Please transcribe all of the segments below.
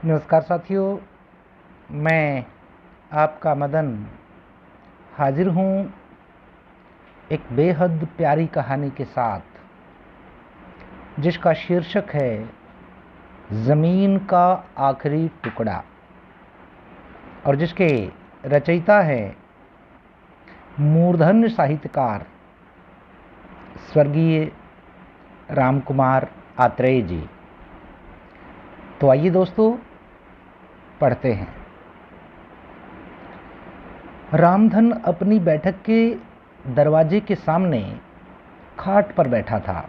नमस्कार साथियों, मैं आपका मदन हाजिर हूँ एक बेहद प्यारी कहानी के साथ, जिसका शीर्षक है ज़मीन का आखिरी टुकड़ा और जिसके रचयिता है मूर्धन्य साहित्यकार स्वर्गीय रामकुमार आत्रेय जी। तो आइए दोस्तों, पढ़ते हैं। रामधन अपनी बैठक के दरवाजे के सामने खाट पर बैठा था।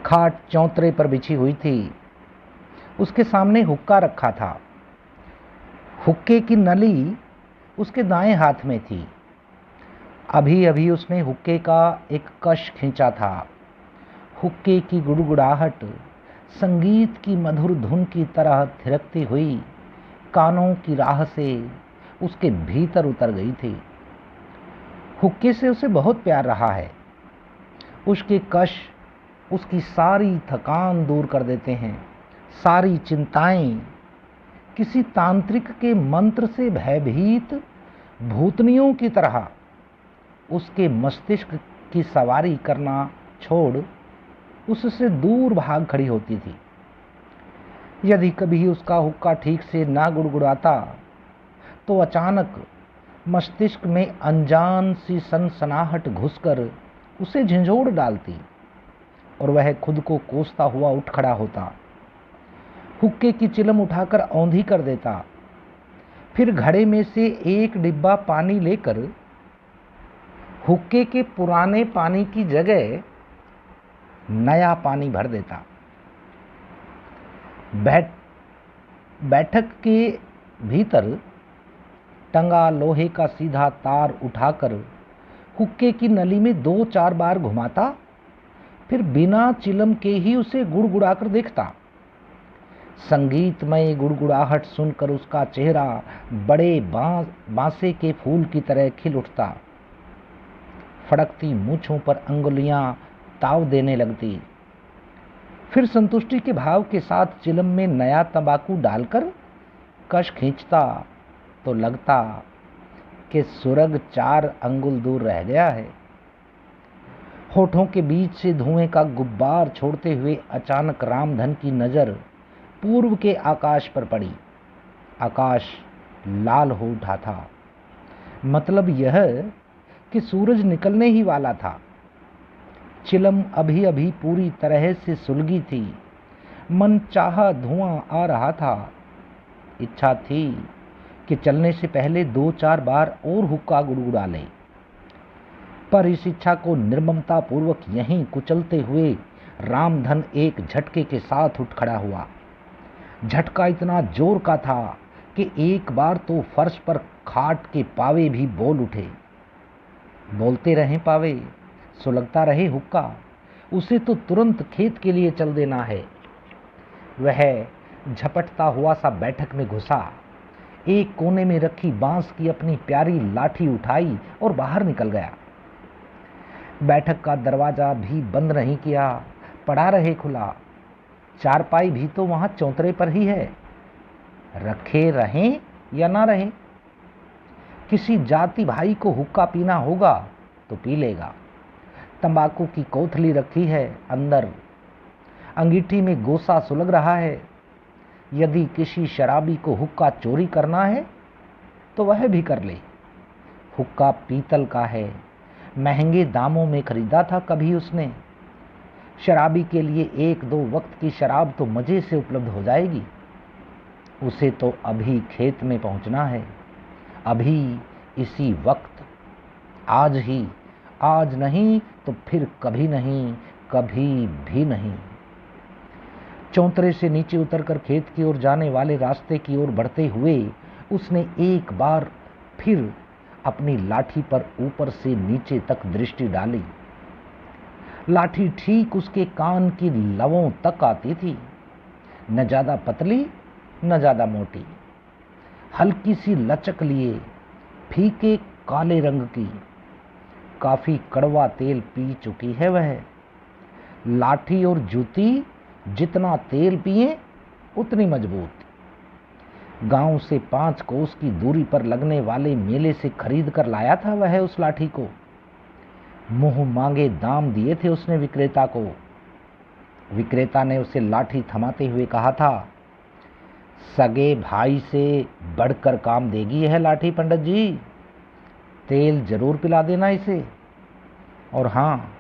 खाट चौतरे पर बिछी हुई थी। उसके सामने हुक्का रखा था। हुक्के की नली उसके दाएं हाथ में थी। अभी अभी उसने हुक्के का एक कश खींचा था। हुक्के की गुड़गुड़ाहट संगीत की मधुर धुन की तरह थिरकती हुई कानों की राह से उसके भीतर उतर गई थी। हुक्के से उसे बहुत प्यार रहा है। उसके कश उसकी सारी थकान दूर कर देते हैं। सारी चिंताएं किसी तांत्रिक के मंत्र से भयभीत भूतनियों की तरह उसके मस्तिष्क की सवारी करना छोड़ उससे दूर भाग खड़ी होती थी। यदि कभी उसका हुक्का ठीक से ना गुड़गुड़ाता तो अचानक मस्तिष्क में अनजान सी सनसनाहट घुसकर उसे झंझोड़ डालती और वह खुद को कोसता हुआ उठ खड़ा होता। हुक्के की चिलम उठाकर औंधी कर देता। फिर घड़े में से एक डिब्बा पानी लेकर हुक्के के पुराने पानी की जगह नया पानी भर देता। बैठक के भीतर टंगा लोहे का सीधा तार उठाकर हुक्के की नली में 2-4 बार घुमाता। फिर बिना चिलम के ही उसे गुड़गुड़ाकर देखता। संगीतमय गुड़गुड़ाहट सुनकर उसका चेहरा बड़े बांसे के फूल की तरह खिल उठता। फड़कती मूंछों पर अंगुलियां ताव देने लगती। फिर संतुष्टि के भाव के साथ चिलम में नया तंबाकू डालकर कश खींचता तो लगता कि सुरग 4 अंगुल दूर रह गया है। होठों के बीच से धुएं का गुब्बार छोड़ते हुए अचानक रामधन की नजर पूर्व के आकाश पर पड़ी। आकाश लाल हो उठा था। मतलब यह कि सूरज निकलने ही वाला था। चिलम अभी अभी पूरी तरह से सुलगी थी। मन चाहा धुआं आ रहा था। इच्छा थी कि चलने से पहले 2-4 बार और हुक्का गुड़गुड़ा ले, पर इस इच्छा को निर्ममता पूर्वक यहीं कुचलते हुए रामधन एक झटके के साथ उठ खड़ा हुआ। झटका इतना जोर का था कि एक बार तो फर्श पर खाट के पावे भी बोल उठे। बोलते रहे पावे, सुलगता रहे हुक्का, उसे तो तुरंत खेत के लिए चल देना है। वह झपटता हुआ सा बैठक में घुसा। एक कोने में रखी बांस की अपनी प्यारी लाठी उठाई और बाहर निकल गया। बैठक का दरवाजा भी बंद नहीं किया, पड़ा रहे खुला। चारपाई भी तो वहां चौतरे पर ही है। रखे रहें या ना रहें, किसी जाति भाई को हुक्का पीना होगा तो पी लेगा। तंबाकू की कोथली रखी है अंदर। अंगीठी में गोसा सुलग रहा है। यदि किसी शराबी को हुक्का चोरी करना है तो वह भी कर ले। हुक्का पीतल का है। महंगे दामों में खरीदा था कभी उसने। शराबी के लिए 1-2 वक्त की शराब तो मजे से उपलब्ध हो जाएगी। उसे तो अभी खेत में पहुंचना है, अभी इसी वक्त, आज ही। आज नहीं तो फिर कभी नहीं, कभी भी नहीं। चौतरे से नीचे उतरकर खेत की ओर जाने वाले रास्ते की ओर बढ़ते हुए उसने एक बार फिर अपनी लाठी पर ऊपर से नीचे तक दृष्टि डाली। लाठी ठीक उसके कान की लवों तक आती थी। न ज्यादा पतली न ज्यादा मोटी, हल्की सी लचक लिए, फीके काले रंग की। काफी कड़वा तेल पी चुकी है वह। लाठी और जूती जितना तेल पिए उतनी मजबूत। गांव से 5 कोस की दूरी पर लगने वाले मेले से खरीद कर लाया था वह उस लाठी को। मुंह मांगे दाम दिए थे उसने विक्रेता को। विक्रेता ने उसे लाठी थमाते हुए कहा था, सगे भाई से बढ़कर काम देगी यह लाठी पंडित जी, तेल जरूर पिला देना इसे, और हाँ,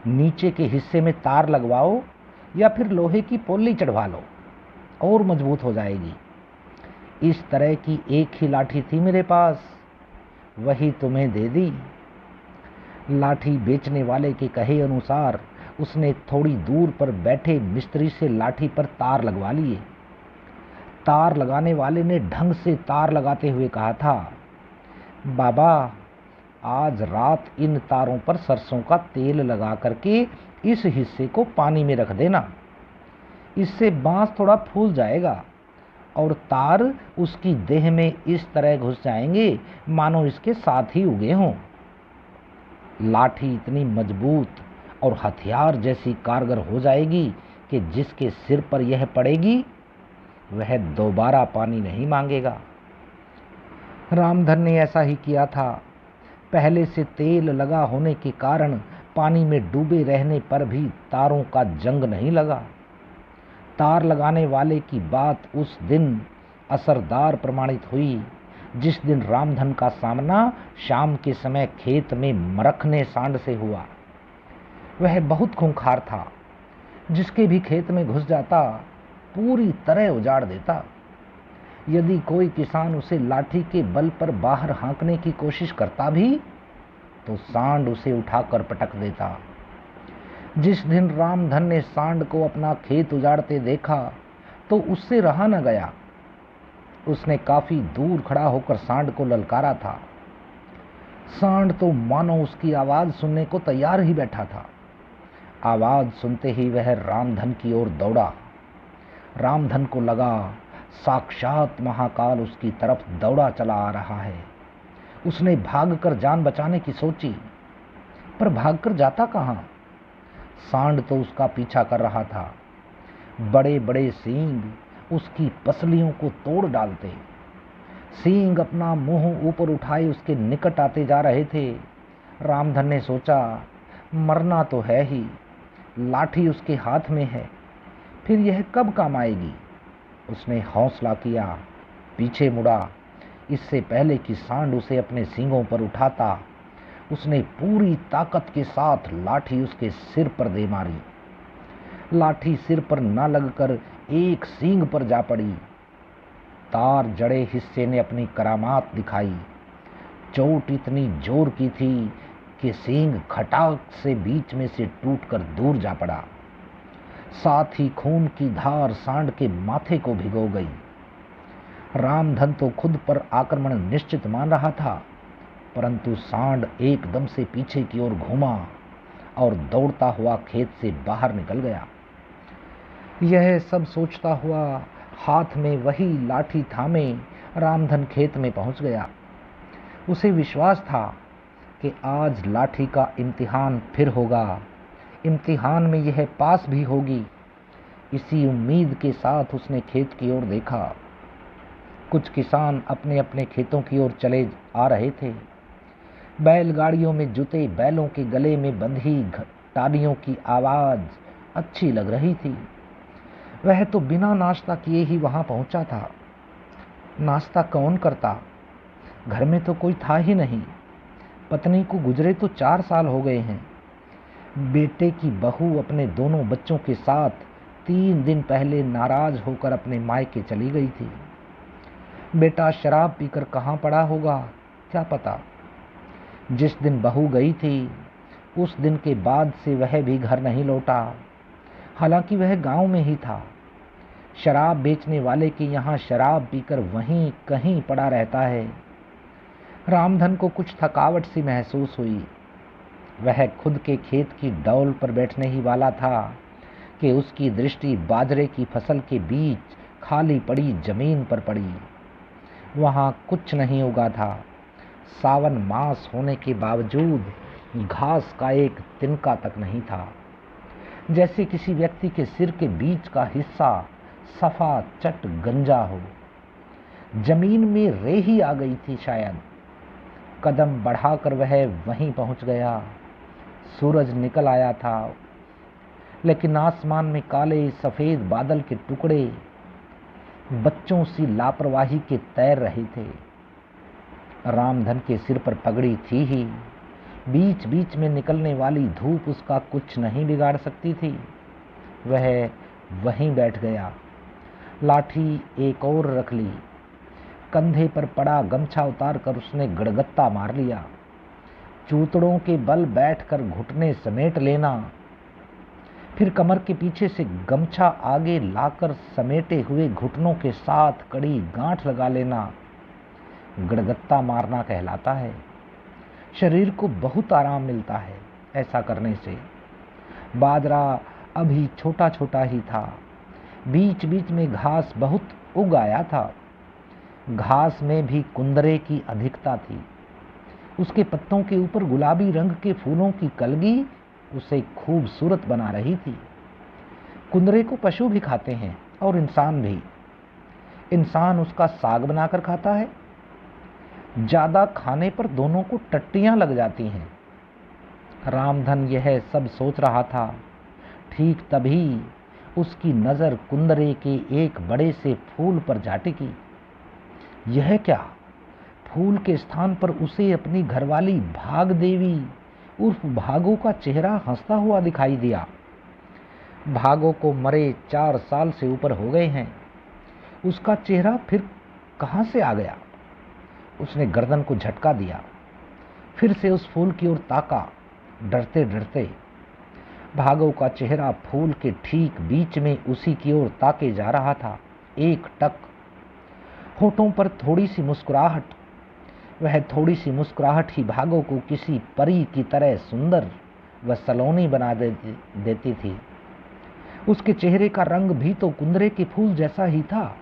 नीचे के हिस्से में तार लगवाओ या फिर लोहे की पोली चढ़वा लो, और मजबूत हो जाएगी। इस तरह की एक ही लाठी थी मेरे पास, वही तुम्हें दे दी। लाठी बेचने वाले के कहे अनुसार उसने थोड़ी दूर पर बैठे मिस्त्री से लाठी पर तार लगवा लिए। तार लगाने वाले ने ढंग से तार लगाते हुए कहा था, बाबा, आज रात इन तारों पर सरसों का तेल लगा करके इस हिस्से को पानी में रख देना, इससे बांस थोड़ा फूल जाएगा और तार उसकी देह में इस तरह घुस जाएंगे मानो इसके साथ ही उगे हों। लाठी इतनी मजबूत और हथियार जैसी कारगर हो जाएगी कि जिसके सिर पर यह पड़ेगी वह दोबारा पानी नहीं मांगेगा। रामधन ने ऐसा ही किया था। पहले से तेल लगा होने के कारण पानी में डूबे रहने पर भी तारों का जंग नहीं लगा। तार लगाने वाले की बात उस दिन असरदार प्रमाणित हुई जिस दिन रामधन का सामना शाम के समय खेत में मरखने सांड से हुआ। वह बहुत खूंखार था, जिसके भी खेत में घुस जाता पूरी तरह उजाड़ देता। यदि कोई किसान उसे लाठी के बल पर बाहर हाँकने की कोशिश करता भी तो सांड उसे उठाकर पटक देता। जिस दिन रामधन ने सांड को अपना खेत उजाड़ते देखा तो उससे रहा न गया। उसने काफी दूर खड़ा होकर सांड को ललकारा था। सांड तो मानो उसकी आवाज सुनने को तैयार ही बैठा था। आवाज सुनते ही वह रामधन की ओर दौड़ा। रामधन को लगा साक्षात महाकाल उसकी तरफ दौड़ा चला आ रहा है। उसने भागकर जान बचाने की सोची, पर भागकर जाता कहां? सांड तो उसका पीछा कर रहा था। बड़े बड़े सींग उसकी पसलियों को तोड़ डालते। सींग अपना मुंह ऊपर उठाए उसके निकट आते जा रहे थे। रामधन ने सोचा, मरना तो है ही, लाठी उसके हाथ में है, फिर यह कब काम आएगी। उसने हौसला किया, पीछे मुड़ा। इससे पहले कि सांड उसे अपने सींगों पर उठाता, उसने पूरी ताकत के साथ लाठी उसके सिर पर दे मारी। लाठी सिर पर न लगकर एक सींग पर जा पड़ी। तार जड़े हिस्से ने अपनी करामात दिखाई। चोट इतनी जोर की थी कि सींग खटाक से बीच में से टूटकर दूर जा पड़ा। साथ ही खून की धार सांड के माथे को भिगो गई। रामधन तो खुद पर आक्रमण निश्चित मान रहा था, परंतु सांड एकदम से पीछे की ओर घूमा और दौड़ता हुआ खेत से बाहर निकल गया। यह सब सोचता हुआ हाथ में वही लाठी थामे रामधन खेत में पहुंच गया। उसे विश्वास था कि आज लाठी का इम्तिहान फिर होगा। इम्तिहान में यह पास भी होगी। इसी उम्मीद के साथ उसने खेत की ओर देखा। कुछ किसान अपने अपने खेतों की ओर चले आ रहे थे। बैलगाड़ियों में जुते बैलों के गले में बंधी टालियों की आवाज अच्छी लग रही थी। वह तो बिना नाश्ता किए ही वहां पहुंचा था। नाश्ता कौन करता? घर में तो कोई था ही नहीं। पत्नी को गुजरे तो 4 साल हो गए हैं। बेटे की बहू अपने दोनों बच्चों के साथ 3 दिन पहले नाराज होकर अपने मायके चली गई थी। बेटा शराब पीकर कहाँ पड़ा होगा, क्या पता। जिस दिन बहू गई थी उस दिन के बाद से वह भी घर नहीं लौटा। हालांकि वह गांव में ही था। शराब बेचने वाले के यहाँ शराब पीकर वहीं कहीं पड़ा रहता है। रामधन को कुछ थकावट सी महसूस हुई। वह खुद के खेत की डौल पर बैठने ही वाला था कि उसकी दृष्टि बाजरे की फसल के बीच खाली पड़ी जमीन पर पड़ी। वहां कुछ नहीं उगा था। सावन मास होने के बावजूद घास का एक तिनका तक नहीं था। जैसे किसी व्यक्ति के सिर के बीच का हिस्सा सफा चट गंजा हो। जमीन में रेही आ गई थी शायद। कदम बढ़ाकर वह वहीं पहुंच गया। सूरज निकल आया था, लेकिन आसमान में काले सफेद बादल के टुकड़े बच्चों सी लापरवाही के तैर रहे थे। रामधन के सिर पर पगड़ी थी ही, बीच बीच में निकलने वाली धूप उसका कुछ नहीं बिगाड़ सकती थी। वह वहीं बैठ गया, लाठी एक और रख ली, कंधे पर पड़ा गमछा उतारकर उसने गड़गत्ता मार लिया। चूतड़ों के बल बैठकर घुटने समेट लेना, फिर कमर के पीछे से गमछा आगे लाकर समेटे हुए घुटनों के साथ कड़ी गांठ लगा लेना गड़गत्ता मारना कहलाता है। शरीर को बहुत आराम मिलता है ऐसा करने से। बाजरा अभी छोटा छोटा ही था, बीच बीच में घास बहुत उग आया था। घास में भी कुंदरे की अधिकता थी। उसके पत्तों के ऊपर गुलाबी रंग के फूलों की कलगी उसे खूबसूरत बना रही थी। कुंदरे को पशु भी खाते हैं और इंसान भी। इंसान उसका साग बनाकर खाता है। ज्यादा खाने पर दोनों को टट्टियां लग जाती हैं। रामधन यह सब सोच रहा था, ठीक तभी उसकी नजर कुंदरे के एक बड़े से फूल पर जा टिकी। यह क्या? फूल के स्थान पर उसे अपनी घरवाली भाग देवी उर्फ भागो का चेहरा हंसता हुआ दिखाई दिया। भागो को मरे 4 साल से ऊपर हो गए हैं। उसका चेहरा फिर कहां से आ गया? उसने गर्दन को झटका दिया, फिर से उस फूल की ओर ताका, डरते डरते। भागो का चेहरा फूल के ठीक बीच में उसी की ओर ताके जा रहा था। एक टक, होठों पर थोड़ी सी मुस्कुराहट। वह थोड़ी सी मुस्कुराहट ही भागो को किसी परी की तरह सुंदर व सलोनी बना देती थी। उसके चेहरे का रंग भी तो कुंदरे के फूल जैसा ही था।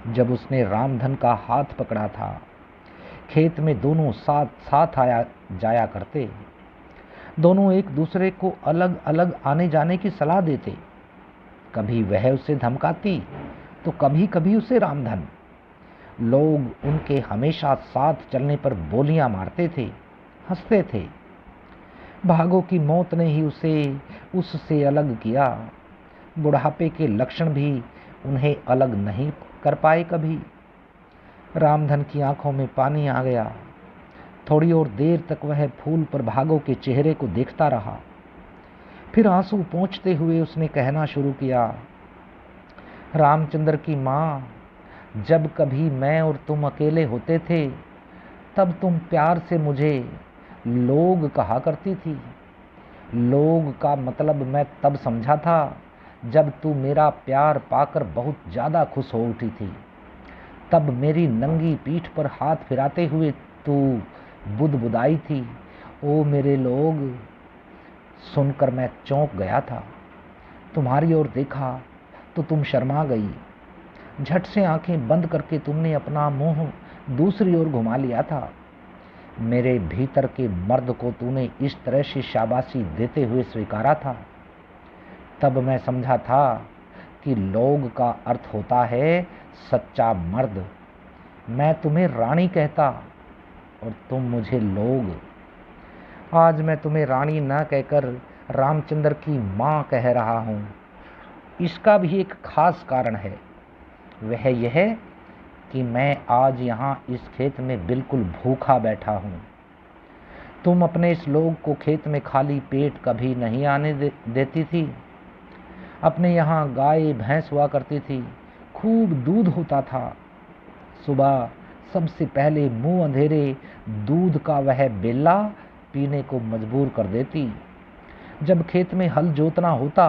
जब उसने रामधन का हाथ पकड़ा था, खेत में दोनों साथ साथ आया जाया करते। दोनों एक दूसरे को अलग अलग आने जाने की सलाह देते। कभी वह उसे धमकाती तो कभी कभी उसे रामधन। लोग उनके हमेशा साथ चलने पर बोलियां मारते थे, हंसते थे। भागो की मौत ने ही उसे उससे अलग किया। बुढ़ापे के लक्षण भी उन्हें अलग नहीं कर पाए कभी। रामधन की आंखों में पानी आ गया। थोड़ी और देर तक वह फूल पर भागो के चेहरे को देखता रहा। फिर आंसू पोंछते हुए उसने कहना शुरू किया, रामचंद्र की माँ, जब कभी मैं और तुम अकेले होते थे तब तुम प्यार से मुझे लोग कहा करती थी। लोग का मतलब मैं तब समझा था जब तू मेरा प्यार पाकर बहुत ज्यादा खुश हो उठी थी। तब मेरी नंगी पीठ पर हाथ फिराते हुए तू बुदबुदाई थी, ओ मेरे लोग। सुनकर मैं चौंक गया था। तुम्हारी ओर देखा तो तुम शर्मा गई। झट से आंखें बंद करके तुमने अपना मुंह दूसरी ओर घुमा लिया था। मेरे भीतर के मर्द को तूने इस तरह से शाबाशी देते हुए स्वीकारा था। तब मैं समझा था कि लोग का अर्थ होता है सच्चा मर्द। मैं तुम्हें रानी कहता और तुम मुझे लोग। आज मैं तुम्हें रानी न कहकर रामचंद्र की माँ कह रहा हूँ। इसका भी एक खास कारण है। वह यह कि मैं आज यहाँ इस खेत में बिल्कुल भूखा बैठा हूँ। तुम अपने इस लोग को खेत में खाली पेट कभी नहीं आने देती थी। अपने यहाँ गाय भैंस हुआ करती थी, खूब दूध होता था। सुबह सबसे पहले मुंह अंधेरे दूध का वह बेला पीने को मजबूर कर देती। जब खेत में हल जोतना होता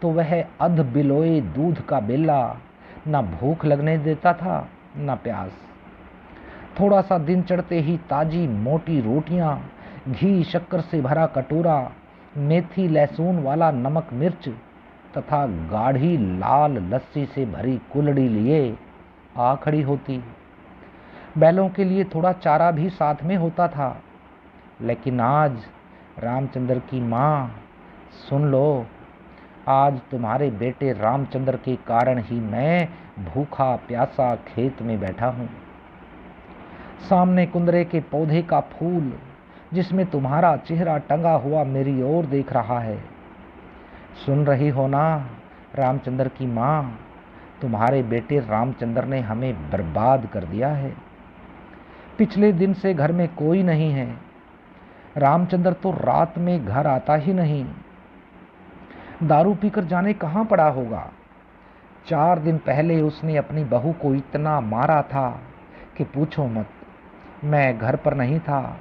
तो वह अध बिलोए दूध का बेला न भूख लगने देता था न प्यास। थोड़ा सा दिन चढ़ते ही ताजी मोटी रोटियां, घी शक्कर से भरा कटोरा, मेथी लहसुन वाला नमक मिर्च तथा गाढ़ी लाल लस्सी से भरी कुल्हड़ी लिए आ खड़ी होती। बैलों के लिए थोड़ा चारा भी साथ में होता था। लेकिन आज रामचंद्र की माँ, सुन लो, आज तुम्हारे बेटे रामचंद्र के कारण ही मैं भूखा प्यासा खेत में बैठा हूँ। सामने कुंदरे के पौधे का फूल जिसमें तुम्हारा चेहरा टंगा हुआ मेरी ओर देख रहा है। सुन रही हो ना रामचंद्र की माँ, तुम्हारे बेटे रामचंद्र ने हमें बर्बाद कर दिया है। पिछले दिन से घर में कोई नहीं है। रामचंद्र तो रात में घर आता ही नहीं। दारू पीकर जाने कहाँ पड़ा होगा। 4 दिन पहले उसने अपनी बहू को इतना मारा था कि पूछो मत। मैं घर पर नहीं था,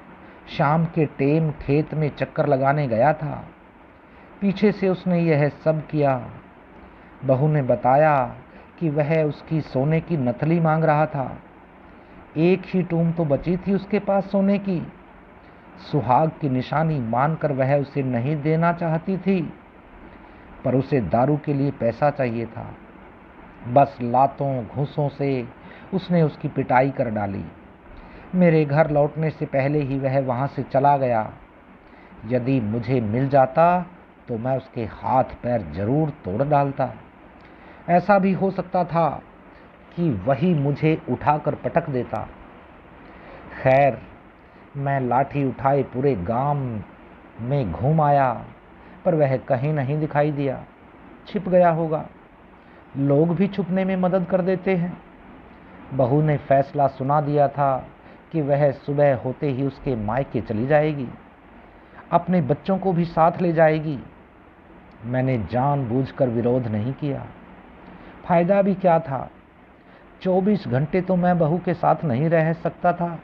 शाम के टेम खेत में चक्कर लगाने गया था। पीछे से उसने यह सब किया। बहू ने बताया कि वह उसकी सोने की नथली मांग रहा था। एक ही टूम तो बची थी उसके पास सोने की। सुहाग की निशानी मानकर वह उसे नहीं देना चाहती थी, पर उसे दारू के लिए पैसा चाहिए था। बस लातों घूंसों से उसने उसकी पिटाई कर डाली। मेरे घर लौटने से पहले ही वह वहां से चला गया। यदि मुझे मिल जाता तो मैं उसके हाथ पैर जरूर तोड़ डालता। ऐसा भी हो सकता था कि वही मुझे उठाकर पटक देता। खैर, मैं लाठी उठाए पूरे गांव में घूम आया, पर वह कहीं नहीं दिखाई दिया। छिप गया होगा। लोग भी छुपने में मदद कर देते हैं। बहू ने फैसला सुना दिया था कि वह सुबह होते ही उसके मायके चली जाएगी, अपने बच्चों को भी साथ ले जाएगी। मैंने जानबूझकर विरोध नहीं किया। फायदा भी क्या था। 24 घंटे तो मैं बहू के साथ नहीं रह सकता था।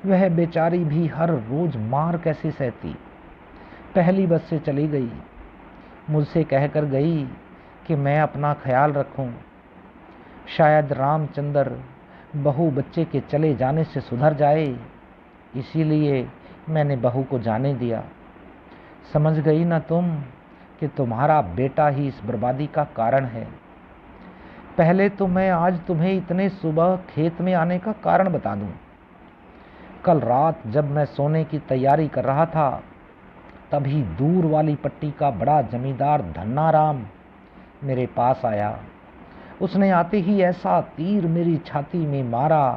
वह बेचारी भी हर रोज मार कैसे सहती। पहली बस से चली गई। मुझसे कहकर गई कि मैं अपना ख्याल रखूं। शायद रामचंद्र बहू बच्चे के चले जाने से सुधर जाए, इसीलिए मैंने बहू को जाने दिया। समझ गई ना तुम कि तुम्हारा बेटा ही इस बर्बादी का कारण है। पहले तो मैं आज तुम्हें इतने सुबह खेत में आने का कारण बता दूं। कल रात जब मैं सोने की तैयारी कर रहा था, तभी दूर वाली पट्टी का बड़ा जमींदार धन्नाराम मेरे पास आया। उसने आते ही ऐसा तीर मेरी छाती में मारा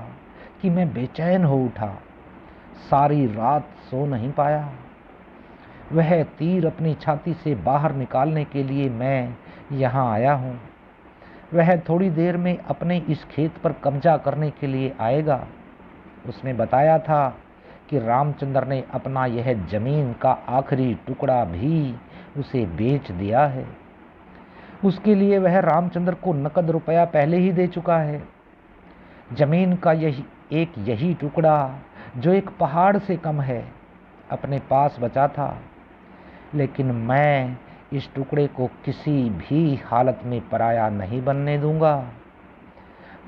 कि मैं बेचैन हो उठा। सारी रात सो नहीं पाया। वह तीर अपनी छाती से बाहर निकालने के लिए मैं यहाँ आया हूँ। वह थोड़ी देर में अपने इस खेत पर कब्जा करने के लिए आएगा। उसने बताया था कि रामचंद्र ने अपना यह जमीन का आखिरी टुकड़ा भी उसे बेच दिया है। उसके लिए वह रामचंद्र को नकद रुपया पहले ही दे चुका है। जमीन का यही टुकड़ा जो एक पहाड़ से कम है अपने पास बचा था, लेकिन मैं इस टुकड़े को किसी भी हालत में पराया नहीं बनने दूंगा।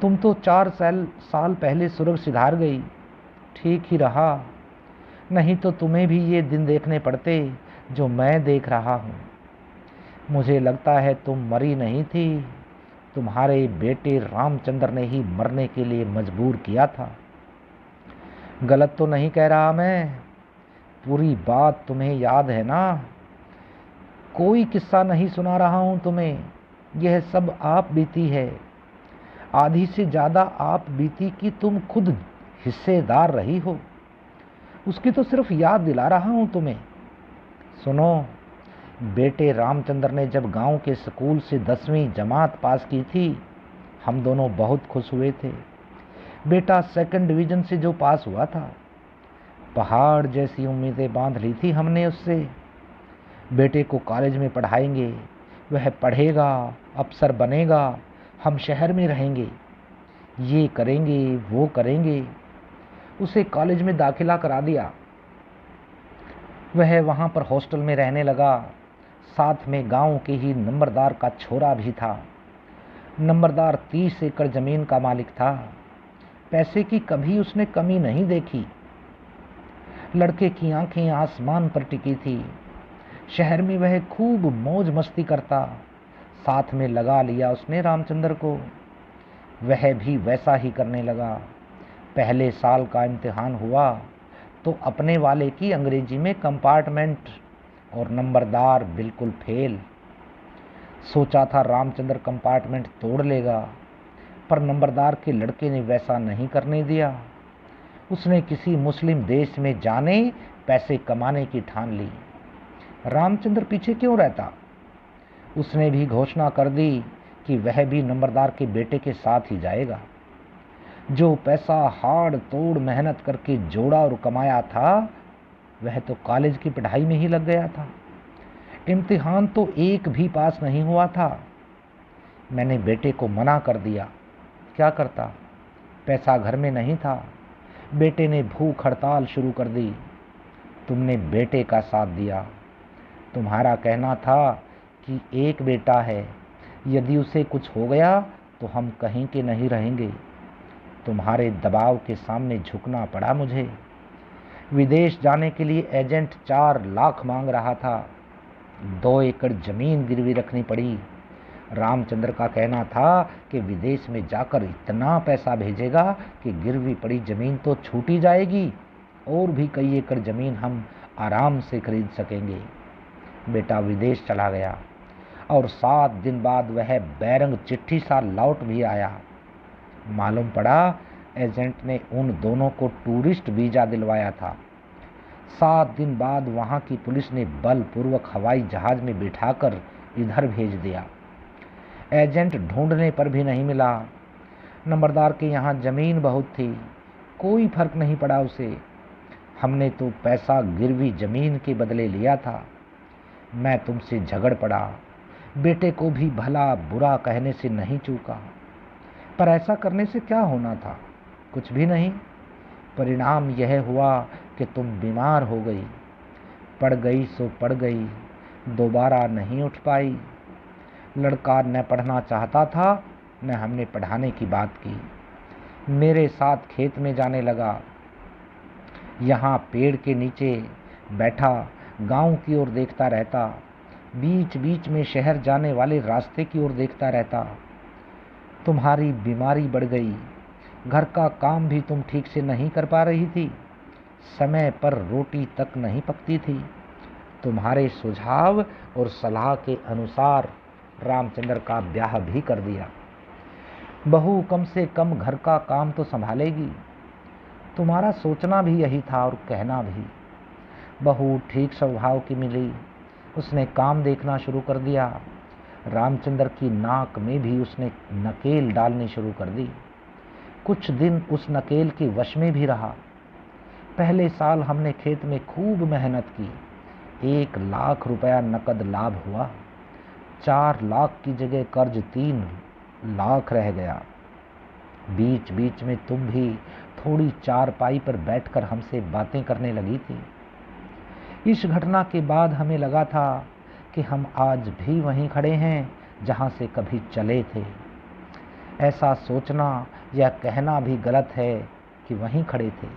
तुम तो 4 साल पहले स्वर्ग सिधार गई। ठीक ही रहा, नहीं तो तुम्हें भी ये दिन देखने पड़ते जो मैं देख रहा हूँ। मुझे लगता है तुम मरी नहीं थी, तुम्हारे बेटे रामचंद्र ने ही मरने के लिए मजबूर किया था। गलत तो नहीं कह रहा मैं? पूरी बात तुम्हें याद है ना? कोई किस्सा नहीं सुना रहा हूं तुम्हें। यह सब आप बीती है, आधी से ज्यादा आप बीती की तुम खुद हिस्सेदार रही हो। उसकी तो सिर्फ याद दिला रहा हूं तुम्हें। सुनो, बेटे रामचंद्र ने जब गांव के स्कूल से 10वीं जमात पास की थी, हम दोनों बहुत खुश हुए थे। बेटा 2nd डिवीजन से जो पास हुआ था, पहाड़ जैसी उम्मीदें बांध ली थी हमने उससे। बेटे को कॉलेज में पढ़ाएंगे, वह पढ़ेगा, अफसर बनेगा, हम शहर में रहेंगे, ये करेंगे वो करेंगे। उसे कॉलेज में दाखिला करा दिया। वह वहां पर हॉस्टल में रहने लगा। साथ में गांव के ही नंबरदार का छोरा भी था। नंबरदार 30 एकड़ जमीन का मालिक था। पैसे की कभी उसने कमी नहीं देखी। लड़के की आंखें आसमान पर टिकी थी। शहर में वह खूब मौज मस्ती करता। साथ में लगा लिया उसने रामचंद्र को। वह भी वैसा ही करने लगा। पहले साल का इम्तिहान हुआ तो अपने वाले की अंग्रेजी में कंपार्टमेंट और नंबरदार बिल्कुल फेल। सोचा था रामचंद्र कंपार्टमेंट तोड़ लेगा, पर नंबरदार के लड़के ने वैसा नहीं करने दिया। उसने किसी मुस्लिम देश में जाने पैसे कमाने की ठान ली। रामचंद्र पीछे क्यों रहता? उसने भी घोषणा कर दी कि वह भी नंबरदार के बेटे के साथ ही जाएगा। जो पैसा हाड़ तोड़ मेहनत करके जोड़ा और कमाया था वह तो कॉलेज की पढ़ाई में ही लग गया था। इम्तिहान तो एक भी पास नहीं हुआ था। मैंने बेटे को मना कर दिया। क्या करता? पैसा घर में नहीं था। बेटे ने भूख हड़ताल शुरू कर दी। तुमने बेटे का साथ दिया। तुम्हारा कहना था कि एक बेटा है, यदि उसे कुछ हो गया तो हम कहीं के नहीं रहेंगे। तुम्हारे दबाव के सामने झुकना पड़ा मुझे। विदेश जाने के लिए एजेंट 4 लाख मांग रहा था। 2 एकड़ जमीन गिरवी रखनी पड़ी। रामचंद्र का कहना था कि विदेश में जाकर इतना पैसा भेजेगा कि गिरवी पड़ी जमीन तो छूटी जाएगी और भी कई एकड़ जमीन हम आराम से खरीद सकेंगे। बेटा विदेश चला गया और 7 दिन बाद वह बैरंग चिट्ठी सा लौट भी आया। मालूम पड़ा एजेंट ने उन दोनों को टूरिस्ट वीजा दिलवाया था। 7 दिन बाद वहां की पुलिस ने बलपूर्वक हवाई जहाज में बिठाकर इधर भेज दिया। एजेंट ढूंढने पर भी नहीं मिला। नंबरदार के यहाँ जमीन बहुत थी, कोई फर्क नहीं पड़ा उसे। हमने तो पैसा गिरवी जमीन के बदले लिया था। मैं तुमसे झगड़ पड़ा, बेटे को भी भला बुरा कहने से नहीं चूका। पर ऐसा करने से क्या होना था? कुछ भी नहीं। परिणाम यह हुआ कि तुम बीमार हो गई। पड़ गई सो पड़ गई, दोबारा नहीं उठ पाई। लड़का न पढ़ना चाहता था न हमने पढ़ाने की बात की। मेरे साथ खेत में जाने लगा। यहाँ पेड़ के नीचे बैठा गांव की ओर देखता रहता। बीच बीच में शहर जाने वाले रास्ते की ओर देखता रहता। तुम्हारी बीमारी बढ़ गई। घर का काम भी तुम ठीक से नहीं कर पा रही थी। समय पर रोटी तक नहीं पकती थी। तुम्हारे सुझाव और सलाह के अनुसार रामचंद्र का ब्याह भी कर दिया। बहू कम से कम घर का काम तो संभालेगी। तुम्हारा सोचना भी यही था और कहना भी। बहू ठीक स्वभाव की मिली। उसने काम देखना शुरू कर दिया। रामचंद्र की नाक में भी उसने नकेल डालनी शुरू कर दी। कुछ दिन उस नकेल के वश में भी रहा। पहले साल हमने खेत में खूब मेहनत की। 1 लाख रुपया नकद लाभ हुआ। 4 लाख की जगह कर्ज 3 लाख रह गया। बीच बीच में तुम भी थोड़ी चारपाई पर बैठकर हमसे बातें करने लगी थी। इस घटना के बाद हमें लगा था कि हम आज भी वहीं खड़े हैं जहां से कभी चले थे। ऐसा सोचना या कहना भी गलत है कि वहीं खड़े थे।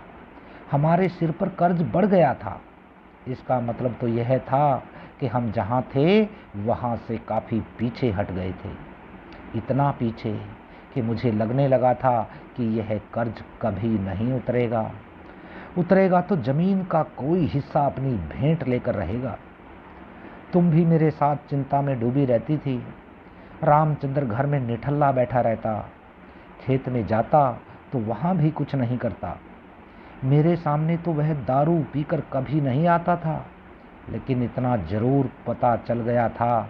हमारे सिर पर कर्ज बढ़ गया था। इसका मतलब तो यह था कि हम जहां थे वहां से काफी पीछे हट गए थे। इतना पीछे कि मुझे लगने लगा था कि यह कर्ज कभी नहीं उतरेगा। उतरेगा तो जमीन का कोई हिस्सा अपनी भेंट लेकर रहेगा। तुम भी मेरे साथ चिंता में डूबी रहती थी। रामचंद्र घर में निठल्ला बैठा रहता। खेत में जाता तो वहां भी कुछ नहीं करता। मेरे सामने तो वह दारू पीकर कभी नहीं आता था, लेकिन इतना जरूर पता चल गया था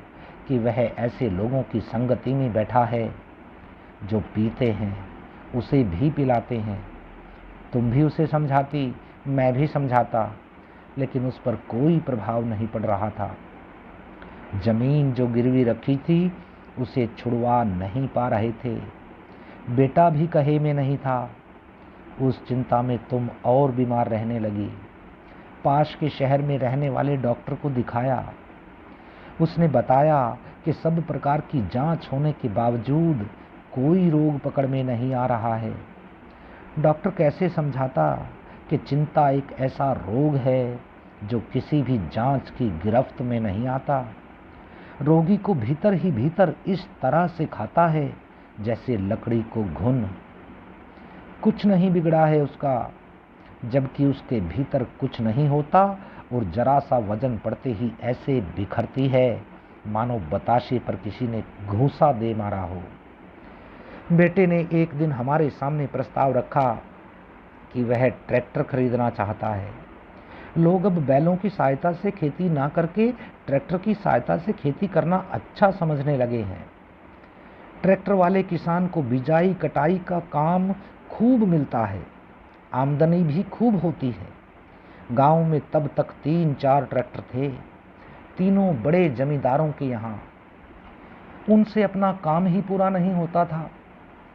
कि वह ऐसे लोगों की संगति में बैठा है जो पीते हैं, उसे भी पिलाते हैं। तुम भी उसे समझाती, मैं भी समझाता, लेकिन उस पर कोई प्रभाव नहीं पड़ रहा था। जमीन जो गिरवी रखी थी उसे छुड़वा नहीं पा रहे थे। बेटा भी कहे में नहीं था। उस चिंता में तुम और बीमार रहने लगी। पास के शहर में रहने वाले डॉक्टर को दिखाया। उसने बताया कि सब प्रकार की जांच होने के बावजूद कोई रोग पकड़ में नहीं आ रहा है। डॉक्टर कैसे समझाता कि चिंता एक ऐसा रोग है जो किसी भी जांच की गिरफ्त में नहीं आता। रोगी को भीतर ही भीतर इस तरह से खाता है जैसे लकड़ी को घुन। कुछ नहीं बिगड़ा है उसका, जबकि उसके भीतर कुछ नहीं होता और जरा सा वजन पड़ते ही ऐसे बिखरती है मानो बताशे पर किसी ने घूंसा दे मारा हो। बेटे ने एक दिन हमारे सामने प्रस्ताव रखा कि वह ट्रैक्टर खरीदना चाहता है। लोग अब बैलों की सहायता से खेती ना करके ट्रैक्टर की सहायता से खेती करना अच्छा समझने लगे हैं। ट्रैक्टर वाले किसान को बिजाई कटाई का काम खूब मिलता है, आमदनी भी खूब होती है। गांव में तब तक 3-4 ट्रैक्टर थे, तीनों बड़े जमींदारों के यहाँ। उनसे अपना काम ही पूरा नहीं होता था,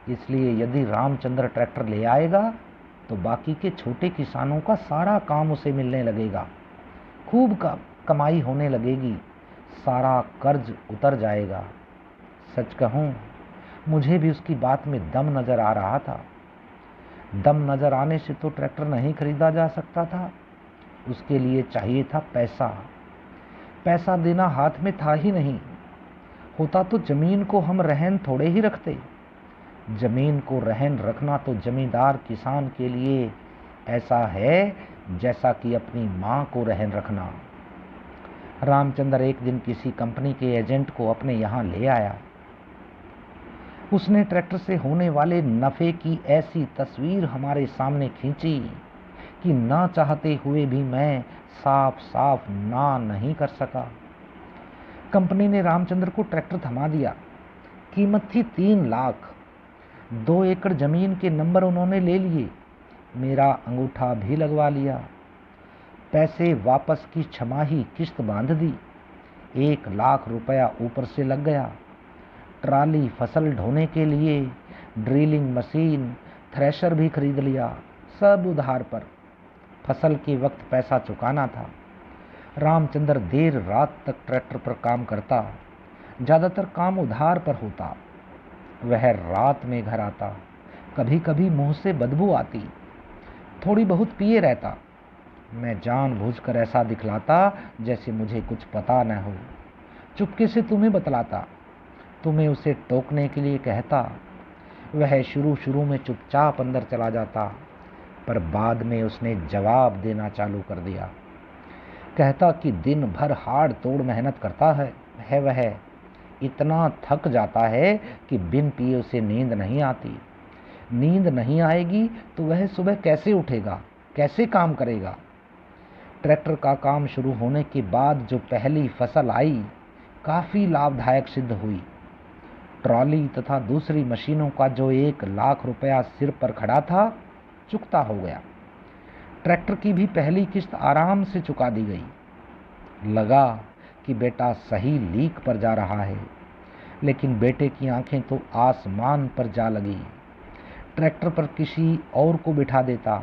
इसलिए यदि रामचंद्र ट्रैक्टर ले आएगा तो बाकी के छोटे किसानों का सारा काम उसे मिलने लगेगा, खूब कमाई होने लगेगी, सारा कर्ज उतर जाएगा। सच कहूं, मुझे भी उसकी बात में दम नजर आ रहा था। दम नजर आने से तो ट्रैक्टर नहीं खरीदा जा सकता था, उसके लिए चाहिए था पैसा। पैसा देना हाथ में था ही नहीं, होता तो जमीन को हम रहन थोड़े ही रखते। जमीन को रहन रखना तो जमींदार किसान के लिए ऐसा है जैसा कि अपनी मां को रहन रखना। रामचंद्र एक दिन किसी कंपनी के एजेंट को अपने यहाँ ले आया। उसने ट्रैक्टर से होने वाले नफे की ऐसी तस्वीर हमारे सामने खींची कि ना चाहते हुए भी मैं साफ साफ ना नहीं कर सका। कंपनी ने रामचंद्र को ट्रैक्टर थमा दिया। कीमत थी 3 लाख। 2 एकड़ जमीन के नंबर उन्होंने ले लिए, मेरा अंगूठा भी लगवा लिया। पैसे वापस की छमाही किस्त बांध दी। 1 लाख रुपया ऊपर से लग गया। ट्राली फसल ढोने के लिए, ड्रिलिंग मशीन, थ्रेशर भी खरीद लिया, सब उधार पर। फसल के वक्त पैसा चुकाना था। रामचंद्र देर रात तक ट्रैक्टर पर काम करता, ज्यादातर काम उधार पर होता। वह रात में घर आता, कभी कभी मुंह से बदबू आती, थोड़ी बहुत पिए रहता। मैं जानबूझकर ऐसा दिखलाता जैसे मुझे कुछ पता न हो, चुपके से तुम्हें बतलाता, तुम्हें उसे टोकने के लिए कहता। वह शुरू में चुपचाप अंदर चला जाता, पर बाद में उसने जवाब देना चालू कर दिया। कहता कि दिन भर हाड़ तोड़ मेहनत करता है वह इतना थक जाता है कि बिन पिए उसे नींद नहीं आती। नींद नहीं आएगी तो वह सुबह कैसे उठेगा, कैसे काम करेगा। ट्रैक्टर का काम शुरू होने के बाद जो पहली फसल आई काफी लाभदायक सिद्ध हुई। ट्रॉली तथा दूसरी मशीनों का जो 1 लाख रुपया सिर पर खड़ा था, चुकता हो गया। ट्रैक्टर की भी पहली किस्त आराम से चुका दी गई। लगा कि बेटा सही लीक पर जा रहा है, लेकिन बेटे की आंखें तो आसमान पर जा लगी। ट्रैक्टर पर किसी और को बिठा देता,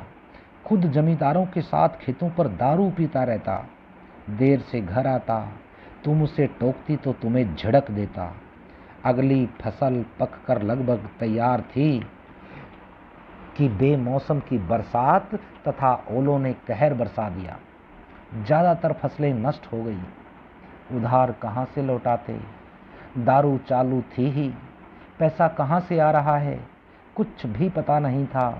खुद जमींदारों के साथ खेतों पर दारू पीता रहता। देर से घर आता, तुम उसे टोकती तो तुम्हें झड़क देता। अगली फसल पककर लगभग तैयार थी कि बेमौसम की बरसात तथा ओलों ने कहर बरसा दिया। ज्यादातर फसलें नष्ट हो गई। उधार कहां से लौटाते, दारू चालू थी ही, पैसा कहां से आ रहा है कुछ भी पता नहीं था।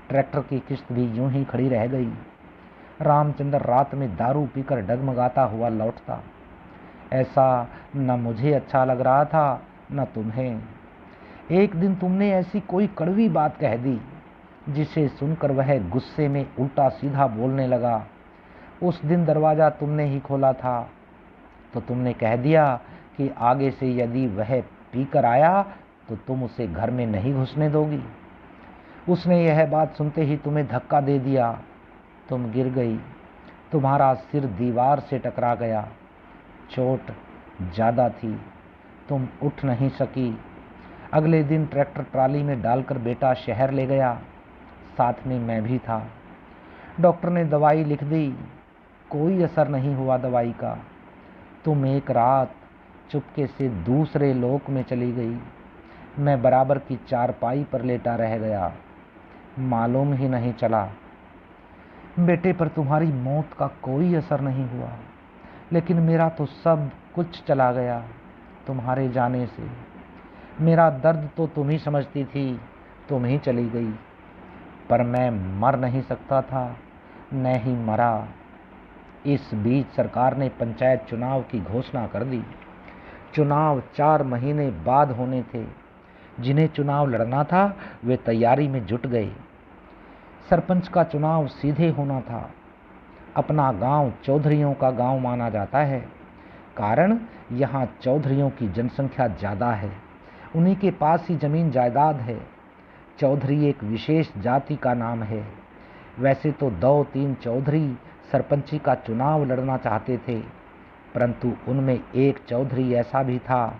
ट्रैक्टर की किस्त भी यूं ही खड़ी रह गई। रामचंद्र रात में दारू पीकर डगमगाता हुआ लौटता। ऐसा न मुझे अच्छा लग रहा था न तुम्हें। एक दिन तुमने ऐसी कोई कड़वी बात कह दी जिसे सुनकर वह गुस्से में उल्टा सीधा बोलने लगा। उस दिन दरवाजा तुमने ही खोला था तो तुमने कह दिया कि आगे से यदि वह पीकर आया तो तुम उसे घर में नहीं घुसने दोगी। उसने यह बात सुनते ही तुम्हें धक्का दे दिया, तुम गिर गई, तुम्हारा सिर दीवार से टकरा गया, चोट ज्यादा थी, तुम उठ नहीं सकी। अगले दिन ट्रैक्टर ट्राली में डालकर बेटा शहर ले गया, साथ में मैं भी था। डॉक्टर ने दवाई लिख दी, कोई असर नहीं हुआ दवाई का। तुम एक रात चुपके से दूसरे लोक में चली गई। मैं बराबर की चारपाई पर लेटा रह गया, मालूम ही नहीं चला। बेटे पर तुम्हारी मौत का कोई असर नहीं हुआ, लेकिन मेरा तो सब कुछ चला गया तुम्हारे जाने से। मेरा दर्द तो तुम ही समझती थी, तुम ही चली गई, पर मैं मर नहीं सकता था, न ही मरा। इस बीच सरकार ने पंचायत चुनाव की घोषणा कर दी। चुनाव 4 महीने बाद होने थे। जिन्हें चुनाव लड़ना था वे तैयारी में जुट गए। सरपंच का चुनाव सीधे होना था। अपना गांव चौधरियों का गांव माना जाता है, कारण यहाँ चौधरियों की जनसंख्या ज़्यादा है, उन्हीं के पास ही जमीन जायदाद है। चौधरी एक विशेष जाति का नाम है। वैसे तो 2-3 चौधरी सरपंची का चुनाव लड़ना चाहते थे, परंतु उनमें एक चौधरी ऐसा भी था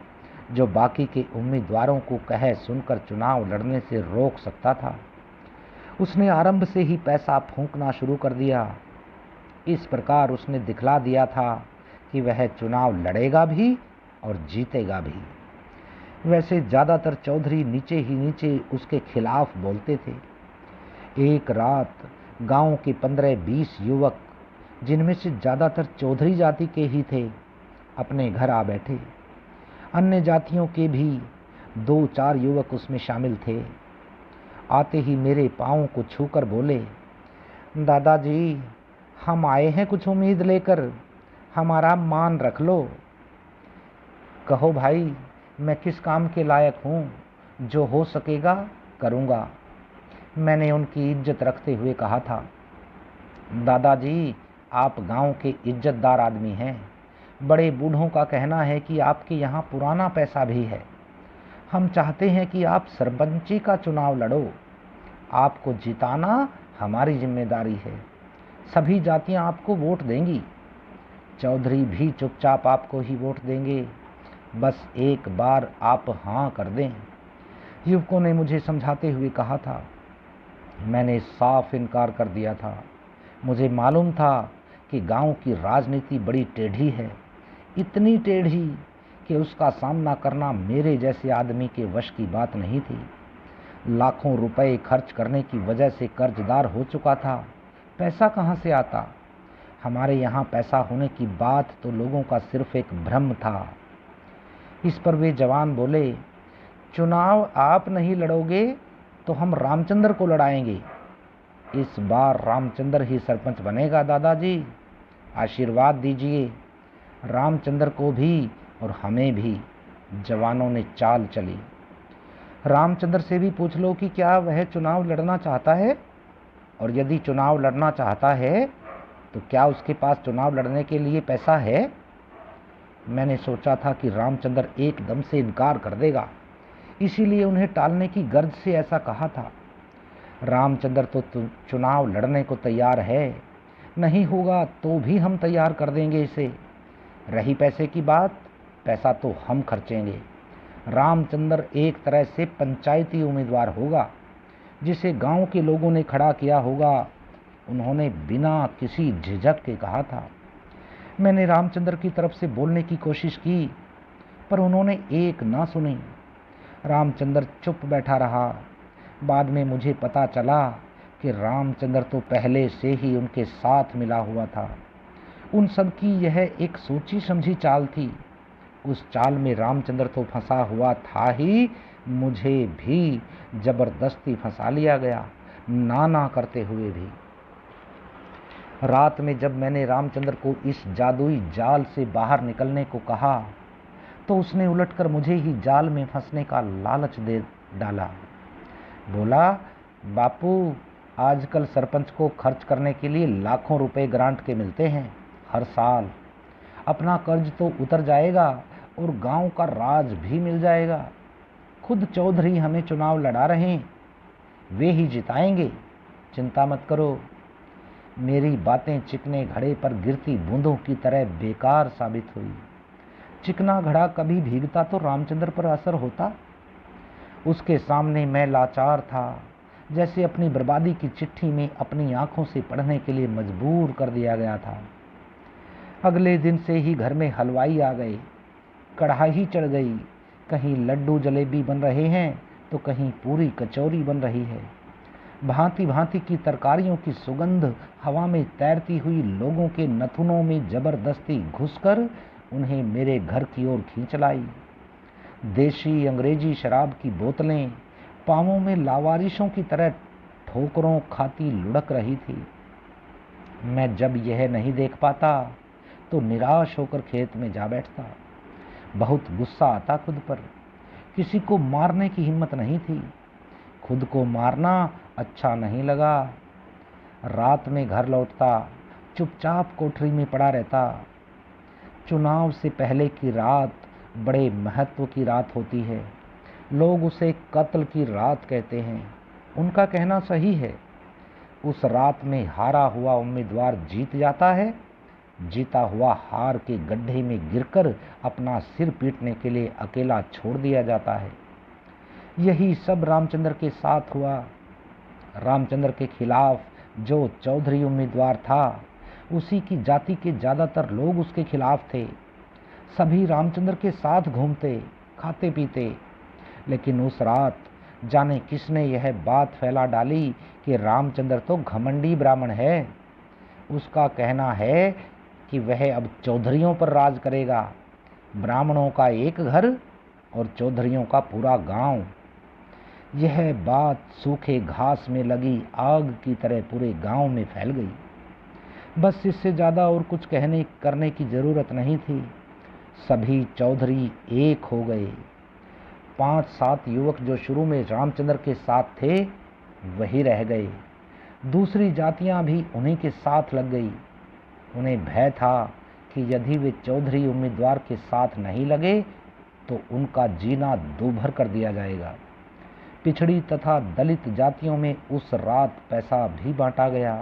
जो बाकी के उम्मीदवारों को कह सुनकर चुनाव लड़ने से रोक सकता था। उसने आरंभ से ही पैसा फूंकना शुरू कर दिया। इस प्रकार उसने दिखला दिया था कि वह चुनाव लड़ेगा भी और जीतेगा भी। वैसे ज़्यादातर चौधरी नीचे ही नीचे उसके खिलाफ बोलते थे। एक रात गांव के 15-20 युवक, जिनमें से ज़्यादातर चौधरी जाति के ही थे, अपने घर आ बैठे। अन्य जातियों के भी 2-4 युवक उसमें शामिल थे। आते ही मेरे पाँव को छूकर बोले, दादाजी, हम आए हैं कुछ उम्मीद लेकर, हमारा मान रख लो। कहो भाई, मैं किस काम के लायक हूँ? जो हो सकेगा करूँगा। मैंने उनकी इज्जत रखते हुए कहा था, दादाजी, आप गांव के इज्जतदार आदमी हैं। बड़े बूढ़ों का कहना है कि आपके यहाँ पुराना पैसा भी है। हम चाहते हैं कि आप सरपंची का चुनाव लड़ो। आपको जिताना हमारी जिम्मेदारी है। सभी जातियां आपको वोट देंगी। चौधरी भी चुपचाप आपको ही वोट देंगे। बस एक बार आप हाँ कर दें। युवकों ने मुझे समझाते हुए कहा था। मैंने साफ इनकार कर दिया था। मुझे मालूम था कि गांव की राजनीति बड़ी टेढ़ी है, इतनी टेढ़ी कि उसका सामना करना मेरे जैसे आदमी के वश की बात नहीं थी। लाखों रुपए खर्च करने की वजह से कर्जदार हो चुका था। पैसा कहाँ से आता? हमारे यहाँ पैसा होने की बात तो लोगों का सिर्फ एक भ्रम था। इस पर वे जवान बोले, चुनाव आप नहीं लड़ोगे तो हम रामचंद्र को लड़ाएंगे। इस बार रामचंद्र ही सरपंच बनेगा दादाजी, आशीर्वाद दीजिए। रामचंद्र को भी और हमें भी। जवानों ने चाल चली। रामचंद्र से भी पूछ लो कि क्या वह चुनाव लड़ना चाहता है, और यदि चुनाव लड़ना चाहता है तो क्या उसके पास चुनाव लड़ने के लिए पैसा है? मैंने सोचा था कि रामचंद्र एकदम से इनकार कर देगा, इसीलिए उन्हें टालने की गर्ज से ऐसा कहा था। रामचंद्र तो चुनाव लड़ने को तैयार है, नहीं होगा तो भी हम तैयार कर देंगे इसे। रही पैसे की बात, पैसा तो हम खर्चेंगे। रामचंद्र एक तरह से पंचायती उम्मीदवार होगा, जिसे गांव के लोगों ने खड़ा किया होगा। उन्होंने बिना किसी झिझक के कहा था। मैंने रामचंद्र की तरफ से बोलने की कोशिश की, पर उन्होंने एक ना सुनी। रामचंद्र चुप बैठा रहा। बाद में मुझे पता चला कि रामचंद्र तो पहले से ही उनके साथ मिला हुआ था। उन सब की यह एक सोची समझी चाल थी। उस चाल में रामचंद्र तो फंसा हुआ था ही, मुझे भी जबरदस्ती फंसा लिया गया, ना करते हुए भी। रात में जब मैंने रामचंद्र को इस जादुई जाल से बाहर निकलने को कहा, तो उसने उलटकर मुझे ही जाल में फंसने का लालच दे डाला। बोला, बापू, आजकल सरपंच को खर्च करने के लिए लाखों रुपए ग्रांट के मिलते हैं हर साल। अपना कर्ज तो उतर जाएगा और गांव का राज भी मिल जाएगा। खुद चौधरी हमें चुनाव लड़ा रहे हैं, वे ही जिताएंगे, चिंता मत करो। मेरी बातें चिकने घड़े पर गिरती बूंदों की तरह बेकार साबित हुई। चिकना घड़ा कभी भीगता तो रामचंद्र पर असर होता। उसके सामने मैं लाचार था, जैसे अपनी बर्बादी की चिट्ठी में अपनी आंखों से पढ़ने के लिए मजबूर कर दिया गया था। अगले दिन से ही घर में हलवाई आ गए, कढ़ाई चढ़ गई। कहीं लड्डू जलेबी बन रहे हैं तो कहीं पूरी कचौरी बन रही है। भांति भांति की तरकारियों की सुगंध हवा में तैरती हुई लोगों के नथुनों में जबरदस्ती घुसकर उन्हें मेरे घर की ओर खींच लाई। देशी अंग्रेजी शराब की बोतलें पांवों में लावारिशों की तरह ठोकरों खाती लुढ़क रही थी। मैं जब यह नहीं देख पाता तो निराश होकर खेत में जा बैठता। बहुत गुस्सा आता खुद पर किसी को मारने की हिम्मत नहीं थी। खुद को मारना अच्छा नहीं लगा। रात में घर लौटता, चुपचाप कोठरी में पड़ा रहता। चुनाव से पहले की रात बड़े महत्व की रात होती है। लोग उसे कत्ल की रात कहते हैं। उनका कहना सही है। उस रात में हारा हुआ उम्मीदवार जीत जाता है। जीता हुआ हार के गड्ढे में गिरकर अपना सिर पीटने के लिए अकेला छोड़ दिया जाता है। यही सब रामचंद्र के साथ हुआ। रामचंद्र के खिलाफ जो चौधरी उम्मीदवार था, उसी की जाति के ज्यादातर लोग उसके खिलाफ थे। सभी रामचंद्र के साथ घूमते, खाते पीते। लेकिन उस रात जाने किसने यह बात फैला डाली कि रामचंद्र तो घमंडी ब्राह्मण है। उसका कहना है कि वह अब चौधरियों पर राज करेगा। ब्राह्मणों का एक घर और चौधरियों का पूरा गांव। यह बात सूखे घास में लगी आग की तरह पूरे गांव में फैल गई। बस इससे ज्यादा और कुछ कहने करने की जरूरत नहीं थी। सभी चौधरी एक हो गए। 5-7 युवक जो शुरू में रामचंद्र के साथ थे, वही रह गए। दूसरी जातियां भी उन्हीं के साथ लग गई। उन्हें भय था कि यदि वे चौधरी उम्मीदवार के साथ नहीं लगे तो उनका जीना दूभर कर दिया जाएगा। पिछड़ी तथा दलित जातियों में उस रात पैसा भी बांटा गया।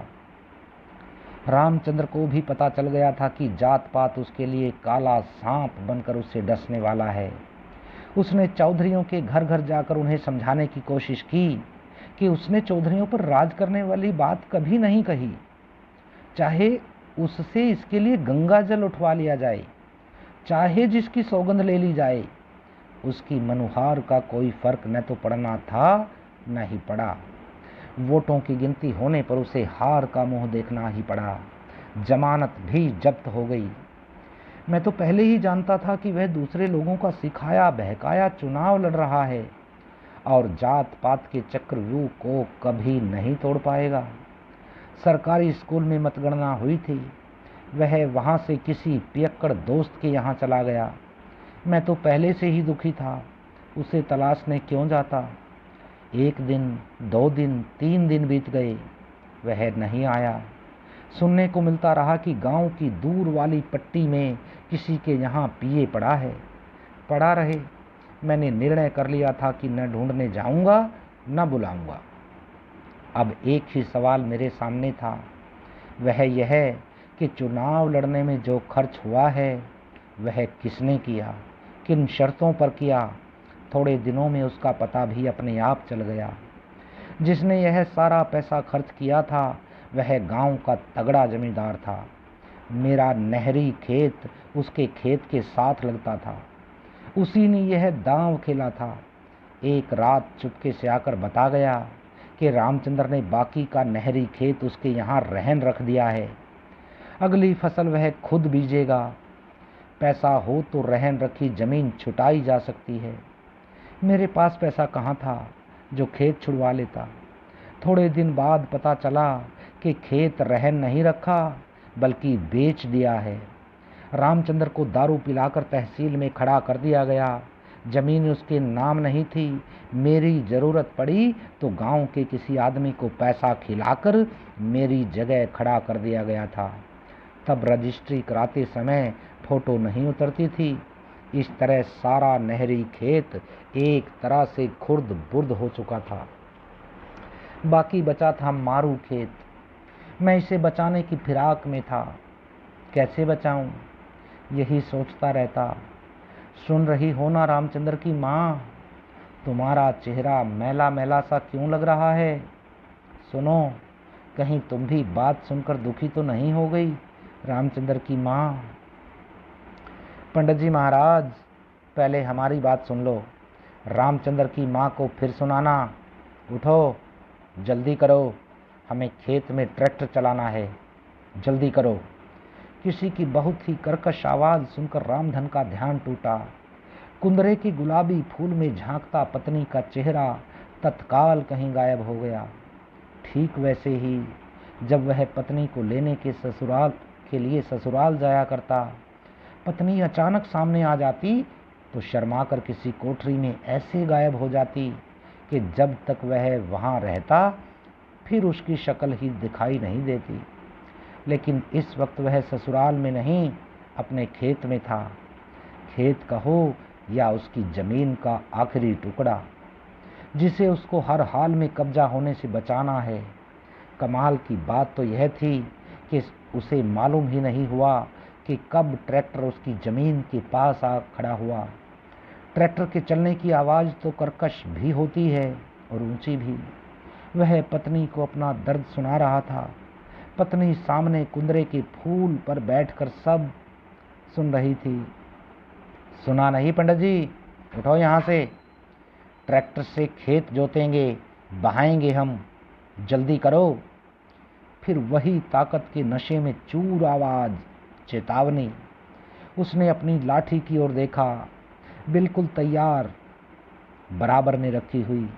रामचंद्र को भी पता चल गया था कि जात पात उसके लिए काला सांप बनकर उससे डसने वाला है। उसने चौधरियों के घर घर जाकर उन्हें समझाने की कोशिश की कि उसने चौधरियों पर राज करने वाली बात कभी नहीं कही। चाहे उससे इसके लिए गंगा जल उठवा लिया जाए, चाहे जिसकी सौगंध ले ली जाए, उसकी मनुहार का कोई फर्क न तो पड़ना था न ही पड़ा। वोटों की गिनती होने पर उसे हार का मुंह देखना ही पड़ा। जमानत भी जब्त हो गई। मैं तो पहले ही जानता था कि वह दूसरे लोगों का सिखाया बहकाया चुनाव लड़ रहा है और जात पात के चक्रव्यूह को कभी नहीं तोड़ पाएगा। सरकारी स्कूल में मतगणना हुई थी। वह वहां से किसी पियक्कड़ दोस्त के यहाँ चला गया। मैं तो पहले से ही दुखी था। उसे तलाशने क्यों जाता। 1 दिन, 2 दिन, 3 दिन बीत गए। वह नहीं आया। सुनने को मिलता रहा कि गांव की दूर वाली पट्टी में किसी के यहाँ पिए पड़ा है। पड़ा रहे। मैंने निर्णय कर लिया था कि न ढूंढने जाऊंगा न बुलाऊंगा। अब एक ही सवाल मेरे सामने था। वह यह कि चुनाव लड़ने में जो खर्च हुआ है वह किसने किया, किन शर्तों पर किया। थोड़े दिनों में उसका पता भी अपने आप चल गया। जिसने यह सारा पैसा खर्च किया था वह गांव का तगड़ा जमींदार था। मेरा नहरी खेत उसके खेत के साथ लगता था। उसी ने यह दांव खेला था। एक रात चुपके से आकर बता गया कि रामचंद्र ने बाकी का नहरी खेत उसके यहाँ रहन रख दिया है। अगली फसल वह खुद बीजेगा। पैसा हो तो रहन रखी जमीन छुटाई जा सकती है। मेरे पास पैसा कहाँ था जो खेत छुड़वा लेता। थोड़े दिन बाद पता चला कि खेत रहन नहीं रखा बल्कि बेच दिया है। रामचंद्र को दारू पिलाकर तहसील में खड़ा कर दिया गया। जमीन उसके नाम नहीं थी। मेरी जरूरत पड़ी तो गांव के किसी आदमी को पैसा खिलाकर मेरी जगह खड़ा कर दिया गया था। तब रजिस्ट्री कराते समय फोटो नहीं उतरती थी। इस तरह सारा नहरी खेत एक तरह से खुर्द बुर्द हो चुका था। बाकी बचा था मारू खेत। मैं इसे बचाने की फिराक में था। कैसे बचाऊं, यही सोचता रहता। सुन रही हो ना रामचंद्र की माँ, तुम्हारा चेहरा मैला मैला सा क्यों लग रहा है। सुनो, कहीं तुम भी बात सुनकर दुखी तो नहीं हो गई। रामचंद्र की माँ। पंडित जी महाराज, पहले हमारी बात सुन लो। रामचंद्र की माँ को फिर सुनाना। उठो, जल्दी करो, हमें खेत में ट्रैक्टर चलाना है, जल्दी करो। किसी की बहुत ही कर्कश आवाज सुनकर रामधन का ध्यान टूटा। कुंदरे के गुलाबी फूल में झांकता पत्नी का चेहरा तत्काल कहीं गायब हो गया। ठीक वैसे ही जब वह पत्नी को लेने के लिए ससुराल जाया करता, पत्नी अचानक सामने आ जाती तो शर्माकर किसी कोठरी में ऐसे गायब हो जाती कि जब तक वह वहाँ रहता फिर उसकी शक्ल ही दिखाई नहीं देती। लेकिन इस वक्त वह ससुराल में नहीं, अपने खेत में था। खेत कहो या उसकी जमीन का आखिरी टुकड़ा, जिसे उसको हर हाल में कब्जा होने से बचाना है। कमाल की बात तो यह थी कि उसे मालूम ही नहीं हुआ कि कब ट्रैक्टर उसकी जमीन के पास आ खड़ा हुआ। ट्रैक्टर के चलने की आवाज़ तो कर्कश भी होती है और ऊंची भी। वह पत्नी को अपना दर्द सुना रहा था। पत्नी सामने कुंदरे के फूल पर बैठकर सब सुन रही थी। सुना नहीं पंडित जी, उठो यहाँ से, ट्रैक्टर से खेत जोतेंगे, बहाएंगे हम, जल्दी करो। फिर वही ताकत के नशे में चूर आवाज, चेतावनी। उसने अपनी लाठी की ओर देखा, बिल्कुल तैयार, बराबर में रखी हुई।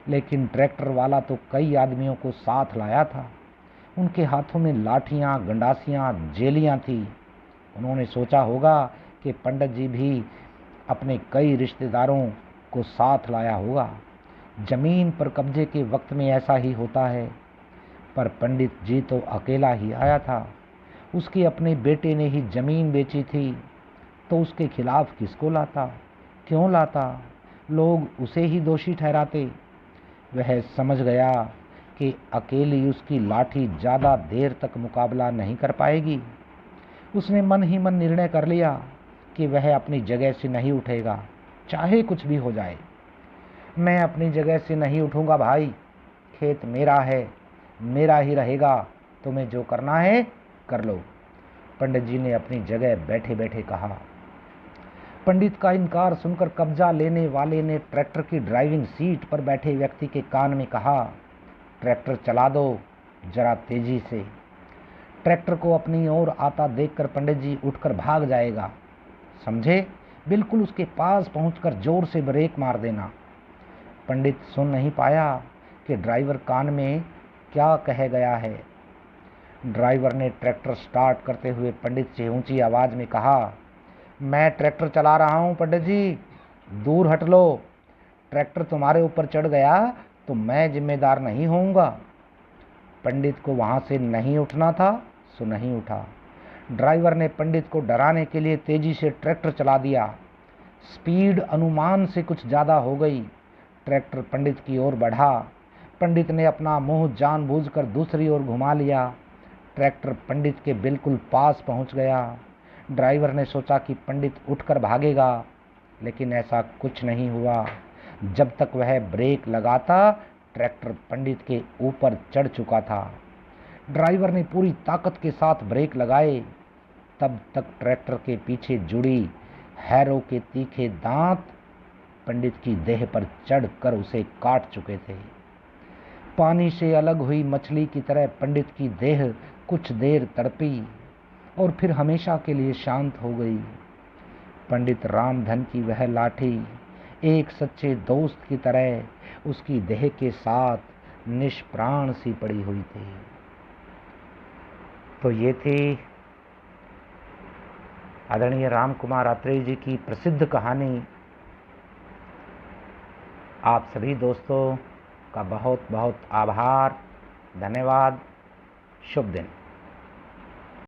लेकिन ट्रैक्टर वाला तो कई आदमियों को साथ लाया था। उनके हाथों में लाठियां, गंडासियां, जेलियां थी। उन्होंने सोचा होगा कि पंडित जी भी अपने कई रिश्तेदारों को साथ लाया होगा। जमीन पर कब्जे के वक्त में ऐसा ही होता है। पर पंडित जी तो अकेला ही आया था। उसके अपने बेटे ने ही जमीन बेची थी, तो उसके खिलाफ किसको लाता, क्यों लाता? लोग उसे ही दोषी ठहराते। वह समझ गया कि अकेली उसकी लाठी ज़्यादा देर तक मुकाबला नहीं कर पाएगी। उसने मन ही मन निर्णय कर लिया कि वह अपनी जगह से नहीं उठेगा, चाहे कुछ भी हो जाए। मैं अपनी जगह से नहीं उठूंगा भाई, खेत मेरा है, मेरा ही रहेगा, तुम्हें जो करना है कर लो, पंडित जी ने अपनी जगह बैठे बैठे कहा। पंडित का इनकार सुनकर कब्जा लेने वाले ने ट्रैक्टर की ड्राइविंग सीट पर बैठे व्यक्ति के कान में कहा, ट्रैक्टर चला दो जरा तेजी से। ट्रैक्टर को अपनी ओर आता देखकर पंडित जी उठकर भाग जाएगा, समझे? बिल्कुल उसके पास पहुंचकर जोर से ब्रेक मार देना। पंडित सुन नहीं पाया कि ड्राइवर कान में क्या कह गया है। ड्राइवर ने ट्रैक्टर स्टार्ट करते हुए पंडित से ऊंची आवाज में कहा, मैं ट्रैक्टर चला रहा हूं पंडित जी, दूर हट लो। ट्रैक्टर तुम्हारे ऊपर चढ़ गया तो मैं जिम्मेदार नहीं होऊंगा। पंडित को वहां से नहीं उठना था सो नहीं उठा। ड्राइवर ने पंडित को डराने के लिए तेजी से ट्रैक्टर चला दिया। स्पीड अनुमान से कुछ ज़्यादा हो गई। ट्रैक्टर पंडित की ओर बढ़ा। पंडित ने अपना मुंह जानबूझकर दूसरी ओर घुमा लिया। ट्रैक्टर पंडित के बिल्कुल पास पहुंच गया। ड्राइवर ने सोचा कि पंडित उठकर भागेगा, लेकिन ऐसा कुछ नहीं हुआ। जब तक वह ब्रेक लगाता, ट्रैक्टर पंडित के ऊपर चढ़ चुका था। ड्राइवर ने पूरी ताकत के साथ ब्रेक लगाए। तब तक ट्रैक्टर के पीछे जुड़ी हैरो के तीखे दांत पंडित की देह पर चढ़कर उसे काट चुके थे। पानी से अलग हुई मछली की तरह पंडित की देह कुछ देर तड़पी और फिर हमेशा के लिए शांत हो गई। पंडित रामधन की वह लाठी एक सच्चे दोस्त की तरह उसकी देह के साथ निष्प्राण सी पड़ी हुई थी। तो ये थी आदरणीय राम कुमार आत्रेय जी की प्रसिद्ध कहानी। आप सभी दोस्तों का बहुत बहुत आभार, धन्यवाद। शुभ दिन।